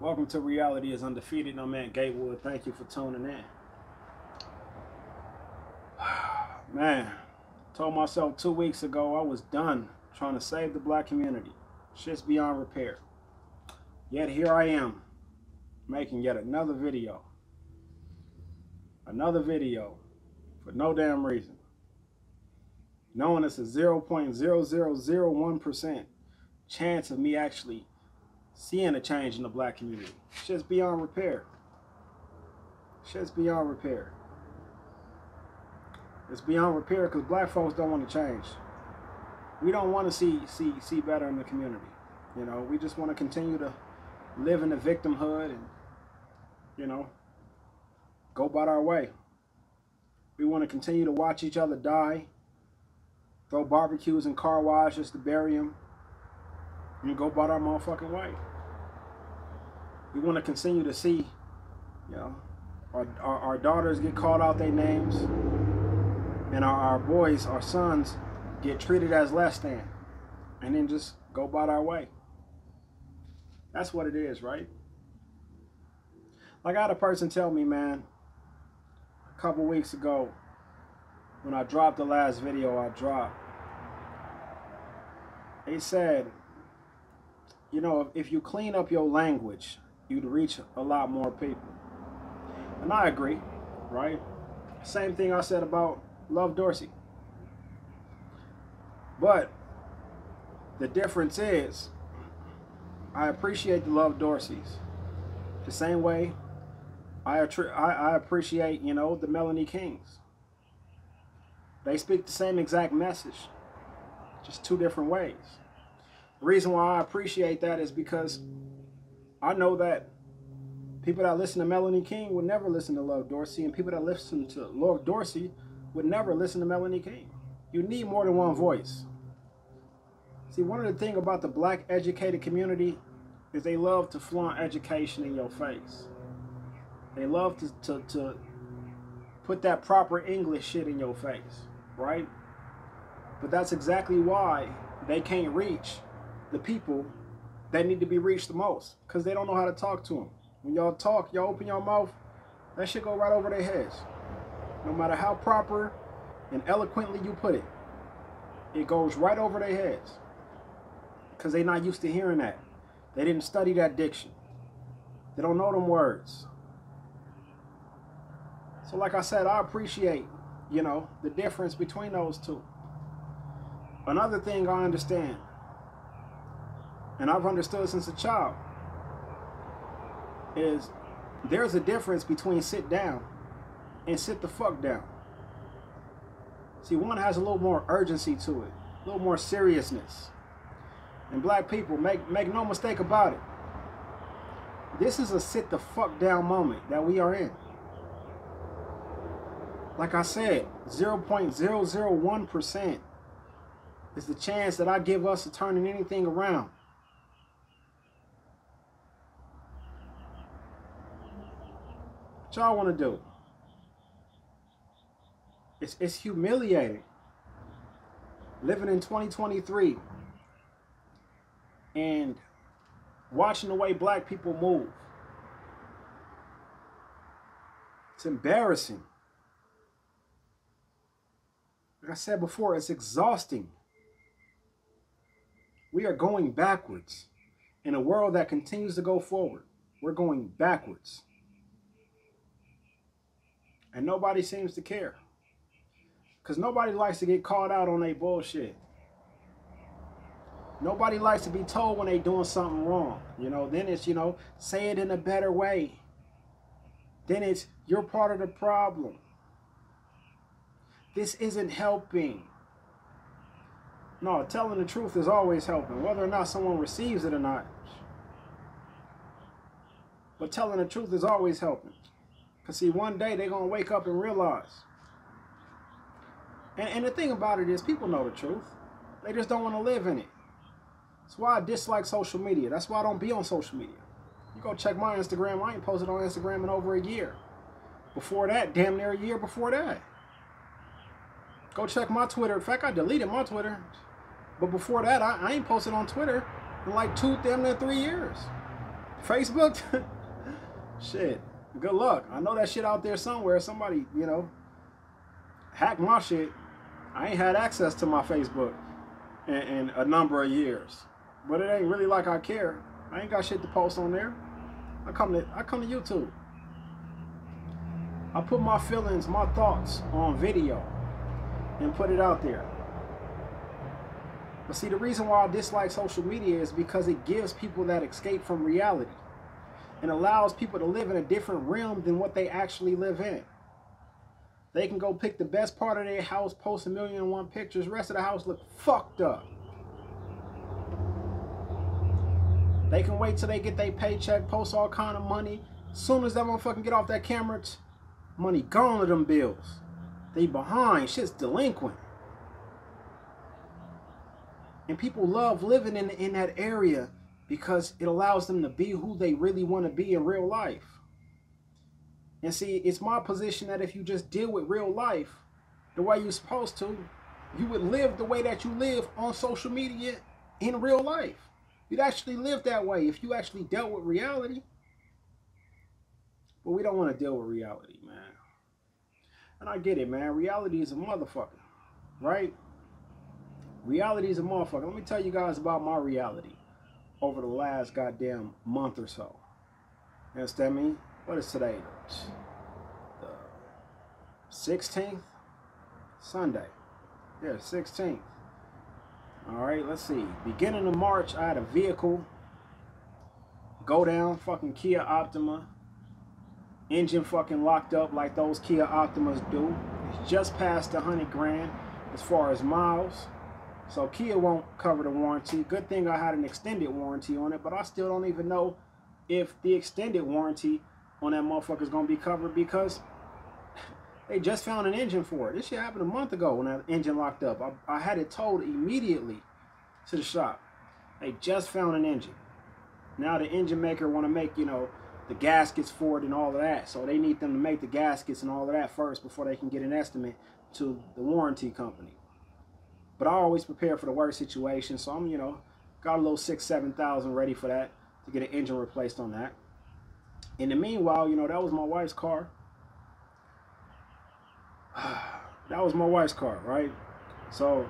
Welcome to Reality is Undefeated. I'm at Gatewood. Thank you for tuning in. Man, told myself 2 weeks ago I was done trying to save the black community. Shit's beyond repair. Yet here I am, making yet another video. Another video for no damn reason. Knowing it's a 0.0001% chance of me actually seeing a change in the black community. Shit's beyond repair. Shit's beyond repair. It's beyond repair because black folks don't want to change. We don't want to see better in the community. You know, we just want to continue to live in the victimhood and, you know, go about our way. We want to continue to watch each other die, throw barbecues and car washes to bury them, and go about our motherfucking way. We want to continue to see, you know, our daughters get called out their names, and our boys, our sons, get treated as less than, and then just go about our way. That's what it is, right? Like I had a person tell me, man, a couple weeks ago, when I dropped the last video I dropped, they said, you know, if you clean up your language, you'd reach a lot more people. And I agree, right? Same thing I said about Love Dorsey. But the difference is, I appreciate the Love Dorseys the same way I appreciate, you know, the Melanie Kings. They speak the same exact message, just two different ways. The reason why I appreciate that is because I know that people that listen to Melanie King would never listen to Love Dorsey, and people that listen to Love Dorsey would never listen to Melanie King. You need more than one voice. See, one of the things about the black educated community is they love to flaunt education in your face. They love to put that proper English shit in your face, right? But that's exactly why they can't reach the people that need to be reached the most, because they don't know how to talk to them. When y'all talk, y'all open your mouth, that shit go right over their heads. No matter how proper and eloquently you put it, it goes right over their heads, because they're not used to hearing that. They didn't study that diction. They don't know them words. So like I said, I appreciate, you know, the difference between those two. Another thing I understand, and I've understood since a child, is there's a difference between sit down and sit the fuck down. See, one has a little more urgency to it, a little more seriousness. And black people, make no mistake about it, this is a sit the fuck down moment that we are in. Like I said, 0.001% is the chance that I give us of turning anything around. What y'all want to do? It's humiliating living in 2023 and watching the way black people move. It's embarrassing. Like I said before, it's exhausting. We are going backwards in a world that continues to go forward. We're going backwards. And nobody seems to care. Because nobody likes to get called out on their bullshit. Nobody likes to be told when they're doing something wrong. You know, then it's, you know, say it in a better way. Then it's, you're part of the problem. This isn't helping. No, telling the truth is always helping, whether or not someone receives it or not. But telling the truth is always helping. Because see, one day they're going to wake up and realize. And the thing about it is, people know the truth. They just don't want to live in it. That's why I dislike social media. That's why I don't be on social media. You go check my Instagram. I ain't posted on Instagram in over a year. Before that, damn near a year before that. Go check my Twitter. In fact, I deleted my Twitter. But before that, I ain't posted on Twitter in like damn near 3 years. Facebook? Shit. Good luck. I know that shit out there somewhere. Somebody, you know, hacked my shit. I ain't had access to my Facebook in a number of years. But it ain't really like I care. I ain't got shit to post on there. I come to YouTube. I put my feelings, my thoughts on video and put it out there. But see, the reason why I dislike social media is because it gives people that escape from reality and allows people to live in a different realm than what they actually live in. They can go pick the best part of their house, post 1,000,001 pictures, rest of the house look fucked up. They can wait till they get their paycheck, post all kind of money. As soon as that motherfucking get off that camera, money gone to them bills. They behind, shit's delinquent. And people love living in that area because it allows them to be who they really want to be in real life. And see, it's my position that if you just deal with real life the way you're supposed to, you would live the way that you live on social media in real life. You'd actually live that way if you actually dealt with reality. But we don't want to deal with reality, man. And I get it, man. Reality is a motherfucker, right? Reality is a motherfucker. Let me tell you guys about my reality over the last goddamn month or so. You understand me? What is today? The 16th? Sunday. Yeah, 16th. Alright, let's see. Beginning of March, I had a vehicle go down, fucking Kia Optima. Engine fucking locked up like those Kia Optimas do. It's just past 100 grand as far as miles. So Kia won't cover the warranty. Good thing I had an extended warranty on it, but I still don't even know if the extended warranty on that motherfucker is going to be covered because they just found an engine for it. This shit happened a month ago when that engine locked up. I had it towed immediately to the shop. They just found an engine. Now the engine maker want to make, you know, the gaskets for it and all of that. So they need them to make the gaskets and all of that first before they can get an estimate to the warranty company. But I always prepare for the worst situation. So I'm, you know, got a little 6,000–7,000 ready for that to get an engine replaced on that. In the meanwhile, you know, that was my wife's car. That was my wife's car, right? So,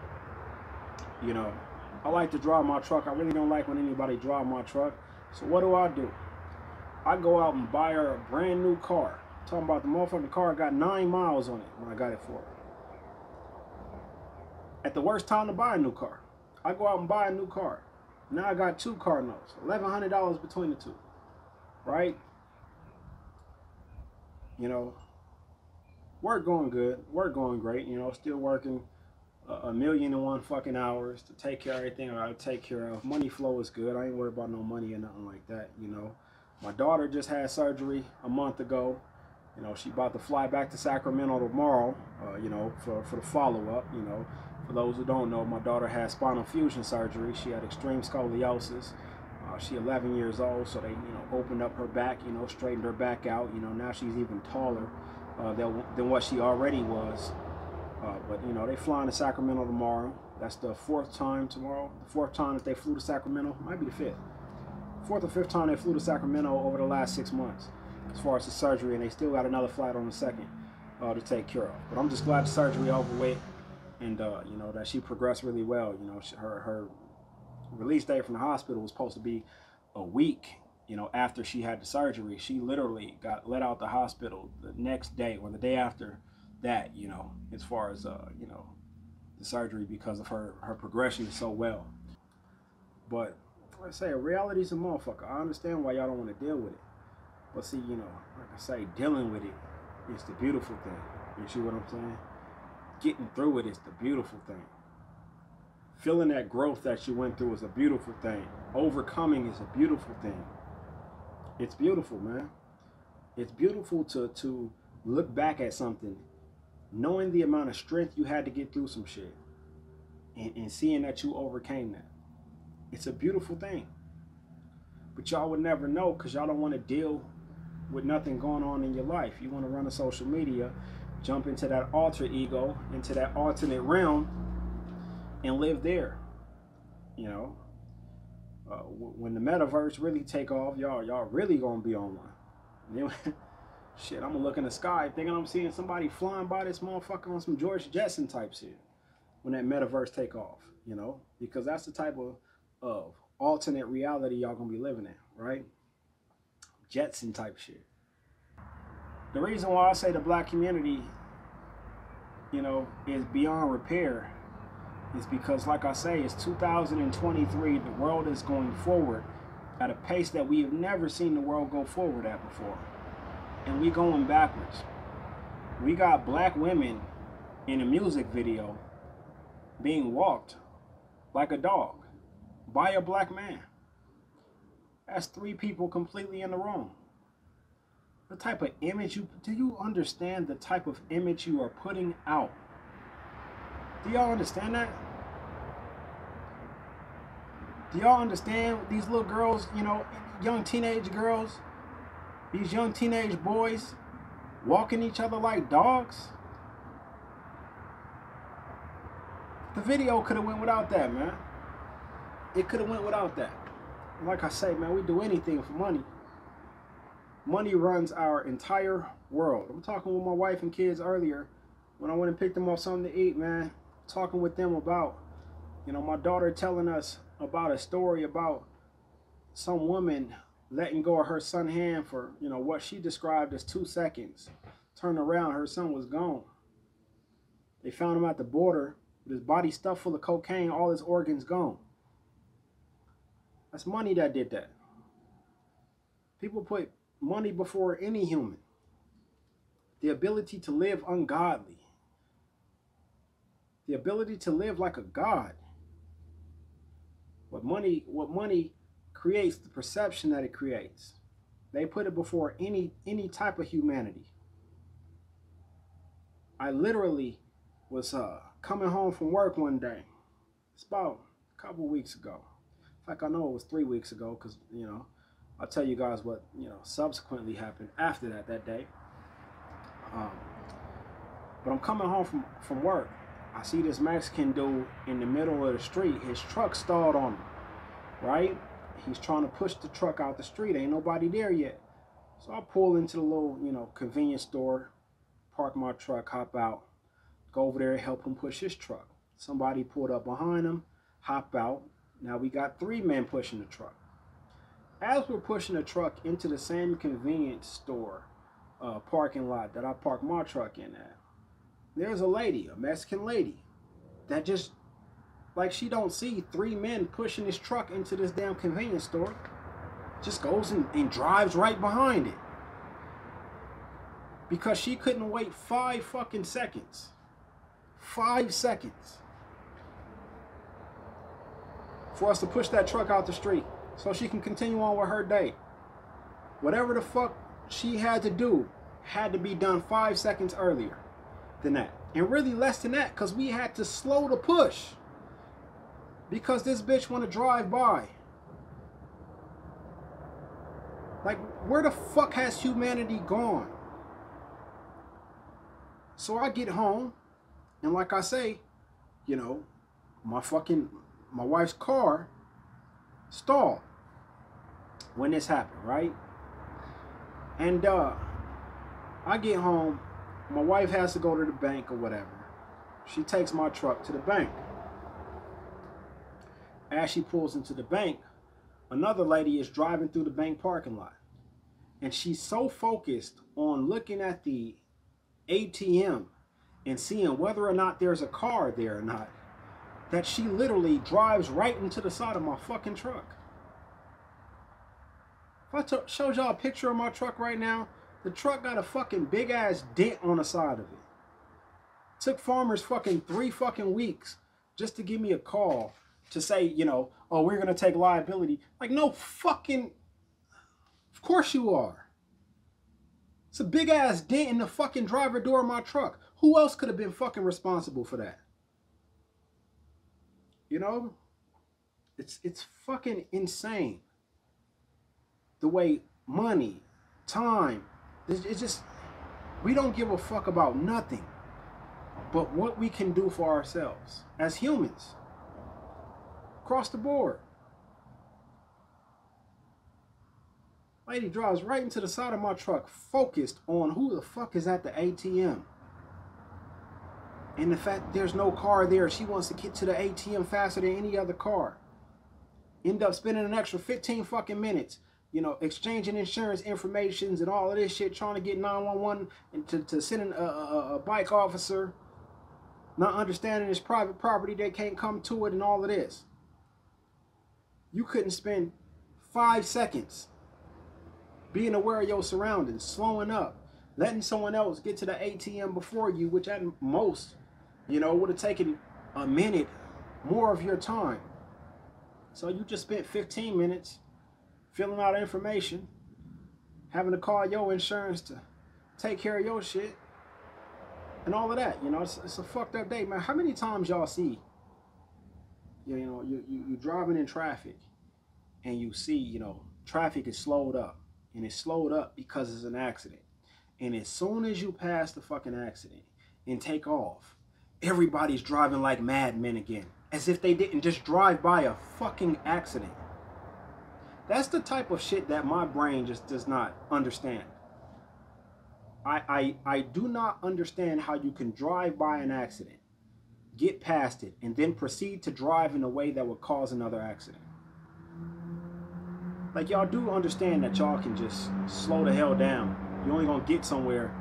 you know, I like to drive my truck. I really don't like when anybody drive my truck. So what do? I go out and buy her a brand new car. I'm talking about the motherfucking car got 9 miles on it when I got it for her. At the worst time to buy a new car. I go out and buy a new car. Now I got 2 car notes. $1,100 between the two. Right? You know, work going good. Work going great. You know, still working 1,000,001 fucking hours to take care of everything I gotta take care of. Money flow is good. I ain't worried about no money or nothing like that, you know. My daughter just had surgery a month ago. You know, she about to fly back to Sacramento tomorrow, you know, for the follow-up, you know. For those who don't know, my daughter had spinal fusion surgery. She had extreme scoliosis. She 11 years old, so they, you know, opened up her back, you know, straightened her back out. You know, now she's even taller than what she already was. But, you know, they flying to Sacramento tomorrow. That's the 4th time tomorrow. The 4th time that they flew to Sacramento. Might be the 5th. 4th or 5th time they flew to Sacramento over the last 6 months as far as the surgery, and they still got another flight on the 2nd to take care of. But I'm just glad the surgery over with, and you know, that she progressed really well. You know, her release date from the hospital was supposed to be a week, you know, after she had the surgery. She literally got let out the hospital the next day or the day after that, you know, as far as you know, the surgery, because of her progression so well. But like I say, reality's a motherfucker. I understand why y'all don't want to deal with it. But see, you know, like I say, dealing with it is the beautiful thing. You see what I'm saying? Getting through it is the beautiful thing. Feeling that growth that you went through is a beautiful thing. Overcoming is a beautiful thing. It's beautiful, man. It's beautiful to look back at something, knowing the amount of strength you had to get through some shit, and seeing that you overcame that. It's a beautiful thing. But y'all would never know because y'all don't want to deal with nothing going on in your life. You want to run a social media, jump into that alter ego, into that alternate realm, and live there. You know, When the metaverse really take off, y'all really gonna be on one. Shit, I'm gonna look in the sky thinking I'm seeing somebody flying by this motherfucker on some George Jetson type shit when that metaverse take off, you know, because that's the type of alternate reality y'all gonna be living in, right? Jetson type shit. The reason why I say the black community, you know, is beyond repair is because, like I say, it's 2023. The world is going forward at a pace that we have never seen the world go forward at before. And we going backwards. We got black women in a music video being walked like a dog by a black man. That's 3 people completely in the wrong. The type of image do you understand the type of image you are putting out? Do y'all understand that? Do y'all understand these little girls, you know, young teenage girls, these young teenage boys walking each other like dogs? The video could have went without that, man. It could have went without that. Like I say, man, we do anything for money. Money runs our entire world. I'm talking with my wife and kids earlier when I went and picked them up something to eat, man. Talking with them about, you know, my daughter telling us about a story about some woman letting go of her son's hand for, you know, what she described as 2 seconds. Turned around, her son was gone. They found him at the border with his body stuffed full of cocaine, all his organs gone. That's money that did that. People put money before any human. The ability to live ungodly. The ability to live like a god. What money creates, the perception that it creates. They put it before any type of humanity. I literally was coming home from work one day. It's about a couple weeks ago. In fact, I know it was 3 weeks ago because, you know, I'll tell you guys what, you know, subsequently happened after that day. But I'm coming home from work. I see this Mexican dude in the middle of the street. His truck stalled on him, right? He's trying to push the truck out the street. Ain't nobody there yet. So I pull into the little, you know, convenience store, park my truck, hop out, go over there and help him push his truck. Somebody pulled up behind him, hop out. Now we got 3 men pushing the truck. As we're pushing the truck into the same convenience store parking lot that I parked my truck in at, there's a lady, a Mexican lady, that just, like, she don't see 3 men pushing this truck into this damn convenience store. Just goes and drives right behind it. Because she couldn't wait 5 fucking seconds. 5 seconds. For us to push that truck out the street so she can continue on with her day. Whatever the fuck she had to do had to be done 5 seconds earlier than that. And really less than that, because we had to slow the push. Because this bitch want to drive by. Like, where the fuck has humanity gone? So I get home, and like I say, you know, my wife's car stalled when this happened, right? And I get home, my wife has to go to the bank or whatever. She takes my truck to the bank. As she pulls into the bank, another lady is driving through the bank parking lot. And she's so focused on looking at the ATM and seeing whether or not there's a car there or not, that she literally drives right into the side of my fucking truck. If I showed y'all a picture of my truck right now, the truck got a fucking big ass dent on the side of it. Took farmers fucking 3 fucking weeks just to give me a call to say, you know, oh, we're gonna take liability. Like, no fucking, of course you are. It's a big ass dent in the fucking driver door of my truck. Who else could have been fucking responsible for that? You know, it's fucking insane. The way money, time, it's just, we don't give a fuck about nothing but what we can do for ourselves as humans. Across the board. Lady drives right into the side of my truck, focused on who the fuck is at the ATM. And the fact there's no car there, she wants to get to the ATM faster than any other car. End up spending an extra 15 fucking minutes, you know, exchanging insurance informations and all of this shit, trying to get 911 and to send in a bike officer, not understanding it's private property, they can't come to it and all of this. You couldn't spend 5 seconds being aware of your surroundings, slowing up, letting someone else get to the ATM before you, which at most, you know, would have taken a minute more of your time. So you just spent 15 minutes filling out information, having to call your insurance to take care of your shit, and all of that. You know, it's a fucked up day, man. How many times y'all see, you know, you driving in traffic and you see, you know, traffic is slowed up, and it's slowed up because it's an accident. And as soon as you pass the fucking accident and take off, everybody's driving like madmen again, as if they didn't just drive by a fucking accident. That's the type of shit that my brain just does not understand. I do not understand how you can drive by an accident, get past it, and then proceed to drive in a way that would cause another accident. Like, y'all do understand that y'all can just slow the hell down. You're only gonna get somewhere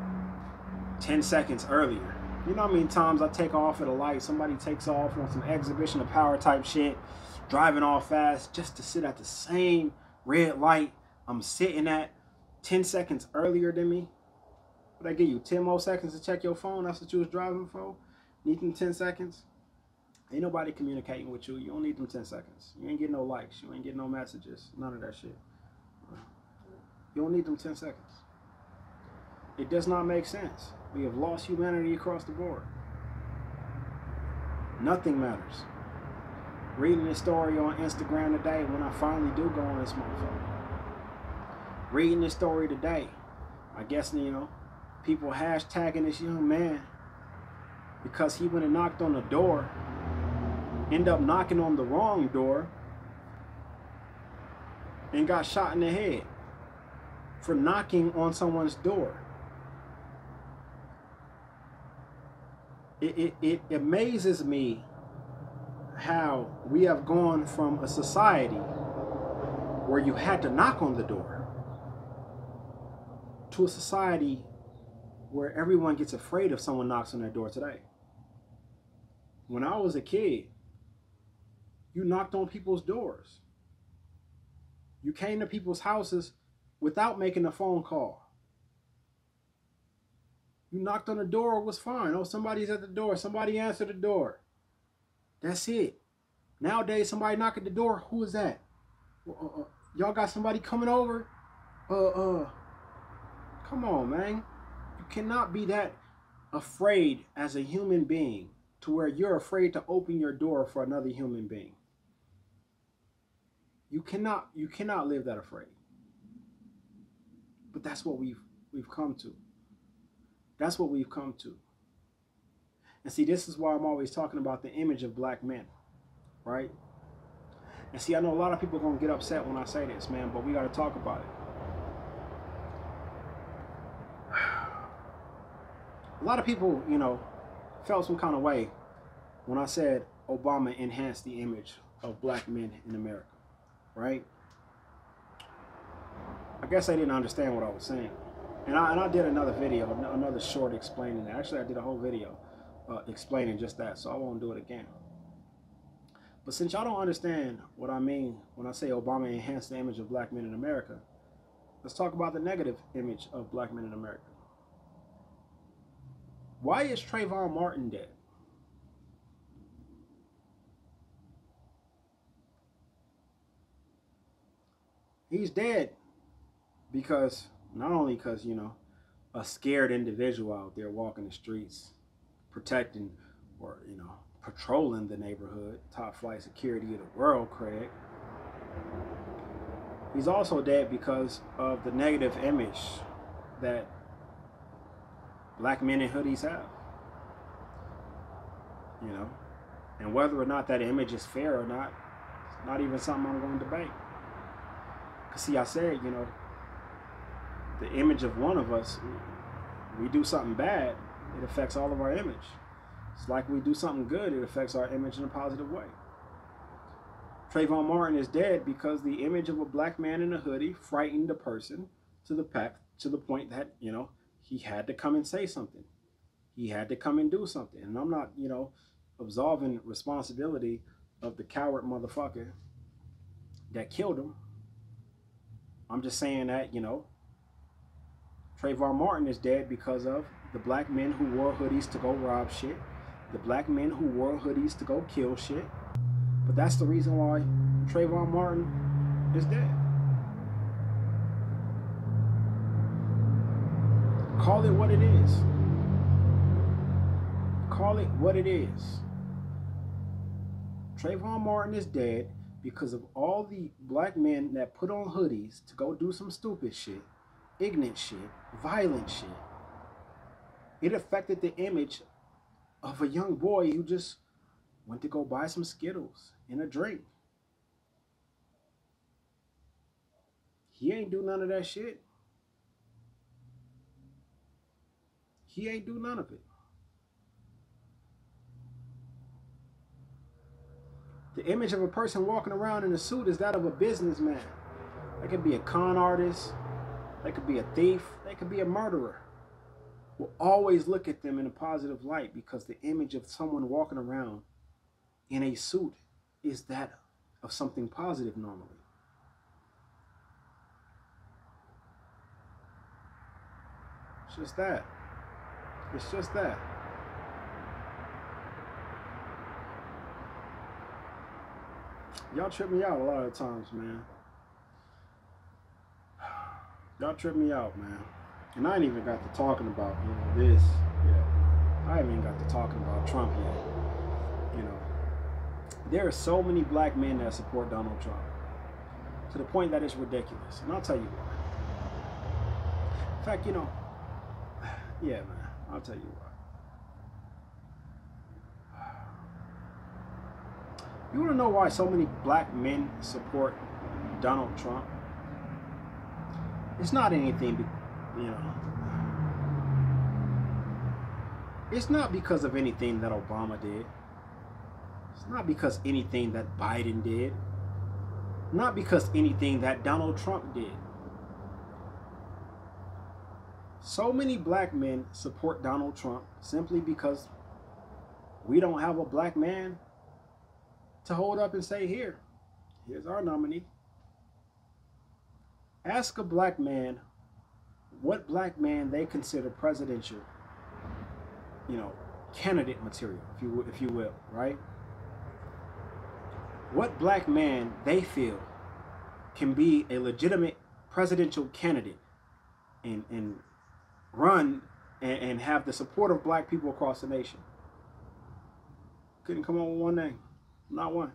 10 seconds earlier. You know how many times I take off at a light, somebody takes off on some exhibition of power type shit, driving all fast just to sit at the same red light I'm sitting at 10 seconds earlier than me. What I give you, 10 more seconds to check your phone? That's what you was driving for? Need them 10 seconds? Ain't nobody communicating with you. You don't need them 10 seconds. You ain't getting no likes. You ain't getting no messages. None of that shit. You don't need them 10 seconds. It does not make sense. We have lost humanity across the board. Nothing matters. Reading this story on Instagram today when I finally do go on this motherfucker. Reading this story today. I guess, you know, people hashtagging this young man because he went and knocked on the door, end up knocking on the wrong door, and got shot in the head for knocking on someone's door. It amazes me how we have gone from a society where you had to knock on the door to a society where everyone gets afraid if someone knocks on their door today. When I was a kid, you knocked on people's doors. You came to people's houses without making a phone call. You knocked on the door, it was fine. Oh, somebody's at the door. Somebody answered the door. That's it. Nowadays, somebody knock at the door. Who is that? Y'all got somebody coming over? Come on, man. You cannot be that afraid as a human being to where you're afraid to open your door for another human being. You cannot live that afraid. But that's what we've come to. That's what we've come to. And see, this is why I'm always talking about the image of black men, right? And see, I know a lot of people are going to get upset when I say this, man, but we got to talk about it. A lot of people, you know, felt some kind of way when I said Obama enhanced the image of black men in America, right? I guess they didn't understand what I was saying. And I did another video, another short explaining that. Actually, I did a whole video explaining just that, so I won't do it again. But since y'all don't understand what I mean when I say Obama enhanced the image of black men in America, let's talk about the negative image of black men in America. Why is Trayvon Martin dead? He's dead because, not only because, you know, a scared individual out there walking the streets, protecting or, you know, patrolling the neighborhood, top flight security of the world, Craig. He's also dead because of the negative image that black men in hoodies have. You know, and whether or not that image is fair or not, it's not even something I'm going to debate. Because see, I said, you know, the image of one of us, we do something bad, it affects all of our image. It's like we do something good, it affects our image in a positive way. Trayvon Martin is dead because the image of a black man in a hoodie frightened a person to the point that, you know, he had to come and say something. He had to come and do something. And I'm not, you know, absolving responsibility of the coward motherfucker that killed him. I'm just saying that, you know, Trayvon Martin is dead because of the black men who wore hoodies to go rob shit, the black men who wore hoodies to go kill shit. But that's the reason why Trayvon Martin is dead. Call it what it is. Call it what it is. Trayvon Martin is dead because of all the black men that put on hoodies to go do some stupid shit, ignorant shit, violent shit. It affected the image of a young boy who just went to go buy some Skittles and a drink. He ain't do none of that shit. He ain't do none of it. The image of a person walking around in a suit is that of a businessman. They could be a con artist. They could be a thief. They could be a murderer. We'll always look at them in a positive light because the image of someone walking around in a suit is that of something positive normally. It's just that. It's just that. Y'all trip me out a lot of times, man. Y'all trip me out, man. And I ain't even got to talking about, you know, this yet. I haven't even got to talking about Trump yet. You know, there are so many black men that support Donald Trump to the point that it's ridiculous. And I'll tell you why. In fact, you know, yeah, man, I'll tell you why. You want to know why so many black men support Donald Trump? It's not anything, you know. It's not because of anything that Obama did. It's not because anything that Biden did. Not because anything that Donald Trump did. So many black men support Donald Trump simply because we don't have a black man to hold up and say, here's our nominee. Ask a black man what black man they consider presidential, you know, candidate material, if you will, right? What black man they feel can be a legitimate presidential candidate and run and have the support of black people across the nation. Couldn't come up with one name. Not one.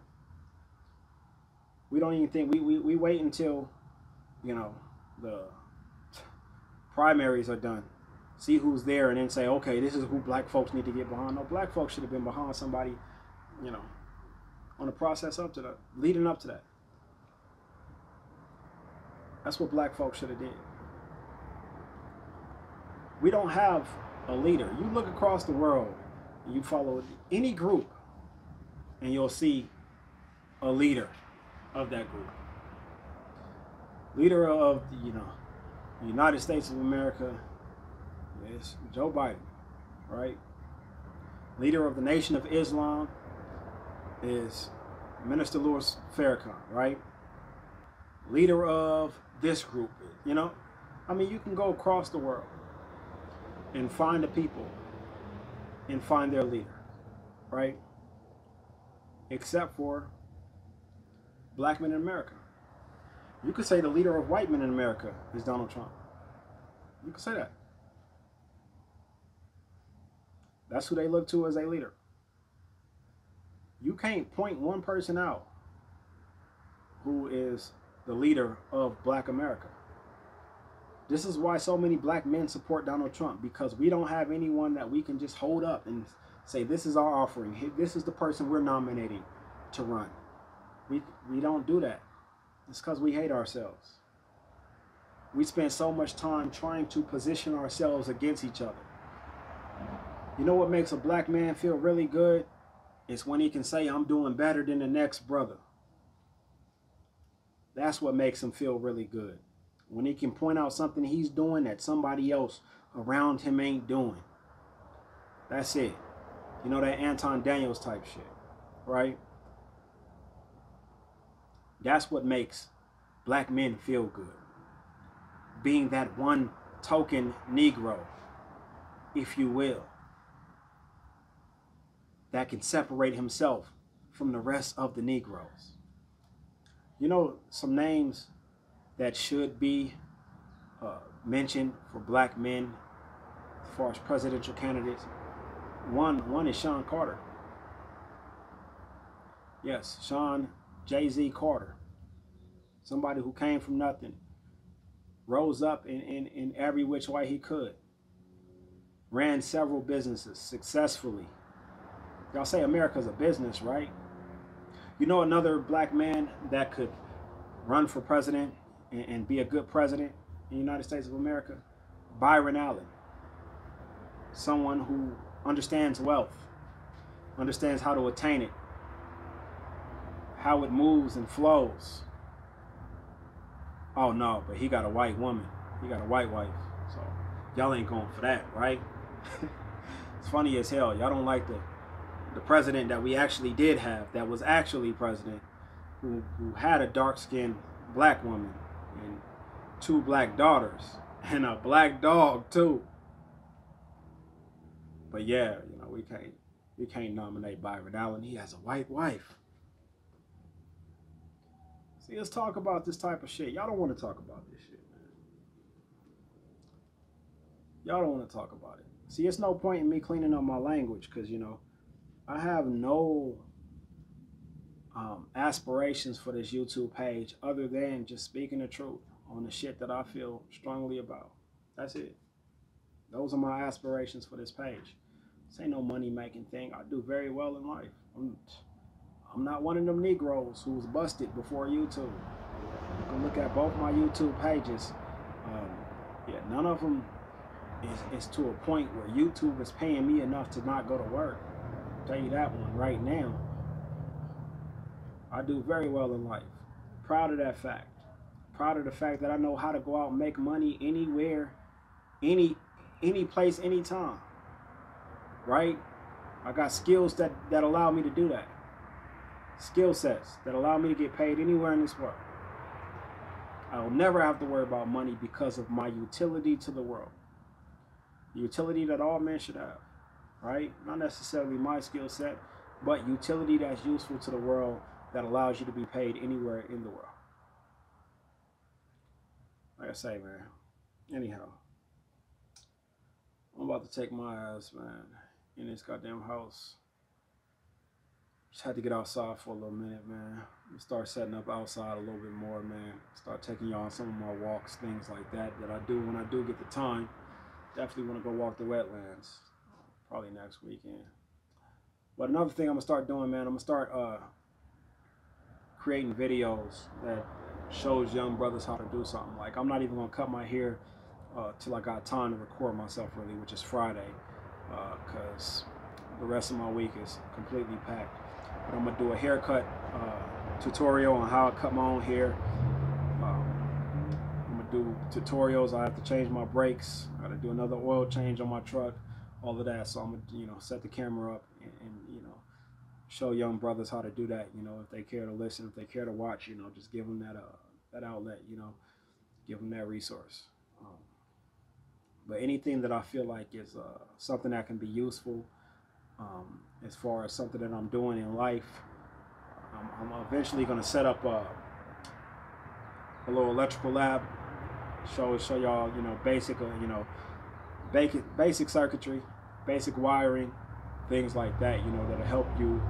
We don't even think, we wait until, you know, the primaries are done. See who's there and then say, okay, this is who black folks need to get behind. No, black folks should have been behind somebody, you know, on the process up to that, leading up to that. That's what black folks should have did. We don't have a leader. You look across the world, you follow any group, and you'll see a leader of that group. Leader of, you know, the United States of America is Joe Biden, right? Leader of the Nation of Islam is Minister Louis Farrakhan, right? Leader of this group, you know? I mean, you can go across the world and find the people and find their leader, right? Except for black men in America. You could say the leader of white men in America is Donald Trump. You could say that. That's who they look to as a leader. You can't point one person out who is the leader of black America. This is why so many black men support Donald Trump, because we don't have anyone that we can just hold up and say, this is our offering. This is the person we're nominating to run. We don't do that. It's because we hate ourselves. We spend so much time trying to position ourselves against each other. You know what makes a black man feel really good? It's when he can say, I'm doing better than the next brother. That's what makes him feel really good. When he can point out something he's doing that somebody else around him ain't doing. That's it. You know, that Anton Daniels type shit, right? That's what makes black men feel good. Being that one token Negro, if you will, that can separate himself from the rest of the Negroes. You know, some names that should be mentioned for black men as far as presidential candidates. One is Sean Carter. Yes, Sean Jay-Z Carter. Somebody who came from nothing, rose up in every which way he could, ran several businesses successfully. Y'all say America's a business, right? You know another black man that could run for president and be a good president in the United States of America? Byron Allen. Someone who understands wealth, understands how to attain it, how it moves and flows. Oh no, but he got a white woman. He got a white wife. So y'all ain't going for that, right? It's funny as hell. Y'all don't like the president that we actually did have, that was actually president, who had a dark-skinned black woman and 2 black daughters and a black dog too. But yeah, you know, we can't nominate Byron Allen. He has a white wife. See, let's talk about this type of shit. Y'all don't want to talk about this shit, man. Y'all don't want to talk about it. See, it's no point in me cleaning up my language because, you know, I have no aspirations for this YouTube page other than just speaking the truth on the shit that I feel strongly about. That's it. Those are my aspirations for this page. This ain't no money-making thing. I do very well in life. I'm not one of them Negroes who was busted before YouTube. You can look at both my YouTube pages. Yeah, none of them is to a point where YouTube is paying me enough to not go to work. I'll tell you that one right now. I do very well in life. Proud of that fact. Proud of the fact that I know how to go out and make money anywhere, any place, anytime. Right? I got skills that allow me to do that. Skill sets that allow me to get paid anywhere in this world. I will never have to worry about money because of my utility to the world. The utility that all men should have, right? Not necessarily my skill set, but utility that's useful to the world that allows you to be paid anywhere in the world. Like I say, man. Anyhow, I'm about to take my ass, man, in this goddamn house. Just had to get outside for a little minute, man. Start setting up outside a little bit more, man. Start taking y'all on some of my walks, things like that I do when I do get the time. Definitely want to go walk the wetlands. Probably next weekend. But another thing I'm going to start doing, man, I'm going to start creating videos that shows young brothers how to do something. Like, I'm not even going to cut my hair till I got time to record myself, really, which is Friday. Because the rest of my week is completely packed. But I'm going to do a haircut tutorial on how I cut my own hair. I'm going to do tutorials. I have to change my brakes. I got to do another oil change on my truck. All of that. So I'm going to, you know, set the camera up and you know, show young brothers how to do that. You know, if they care to listen, if they care to watch, you know, just give them that outlet, you know, give them that resource. But anything that I feel like is something that can be useful, as far as something that I'm doing in life, I'm eventually going to set up a little electrical lab, show y'all, you know, basic circuitry, basic wiring, things like that, you know, that'll help you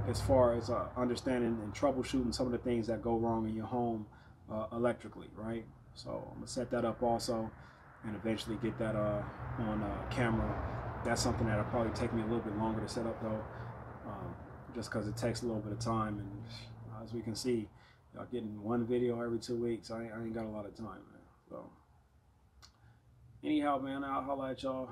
as far as understanding and troubleshooting some of the things that go wrong in your home electrically, right? So I'm gonna set that up also, and eventually get that on camera. That's something that'll probably take me a little bit longer to set up though, just because it takes a little bit of time. And as we can see, y'all getting one video every 2 weeks. I ain't got a lot of time, man. So anyhow, man, I'll holler at y'all